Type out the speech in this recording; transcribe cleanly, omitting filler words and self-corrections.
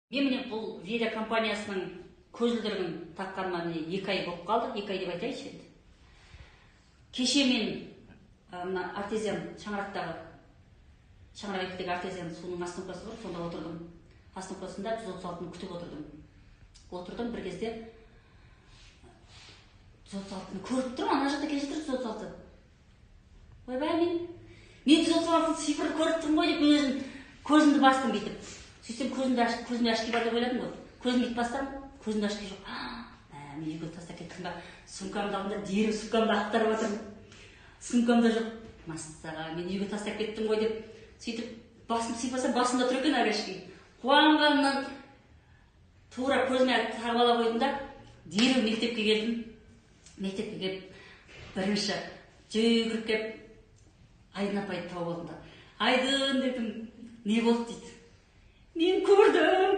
Мен міне бұл Веда компаниясының көзілдірігін таққаныма міне 2 ай болып қалды. 2 ай деп айтайыншы енді. Кеше мен мына артезиан шаңырақтағы артезиан суының остановкасы бар, сонда отырдым. Остановкасында 136-ны күтіп отырдым. Отырдым бір кезде 136-ны көріп тұрмын, ана жақта келе жатыр 136. Ойбай, мен 136 цифрды көріп тұрмын ғой деп өзім көзімді бастым бүйтіп. Сөйтсем көзімді ашки бар деп ойладым ғой. Көзімді бүйтіп бастам, көзімді ашки жоқ. Мен үйге тастап кеттім ба? Сумкамды алдым да дереу сумкамды ақтарып отырмын. Сумкамда жоқ. Массаға, мен үйге тастап кеттім ғой деп сөйтіп басым сипасам, басымда тұр екен агашки. Қуанғаннан тура көзіме тағып ала қойдым да дереу мектепке келдім. Мектепке келіп бірінші жүгіріп келіп Айдын апайды тауып алдым да. Айдын дедім, не болды дейді. Мен көрдім.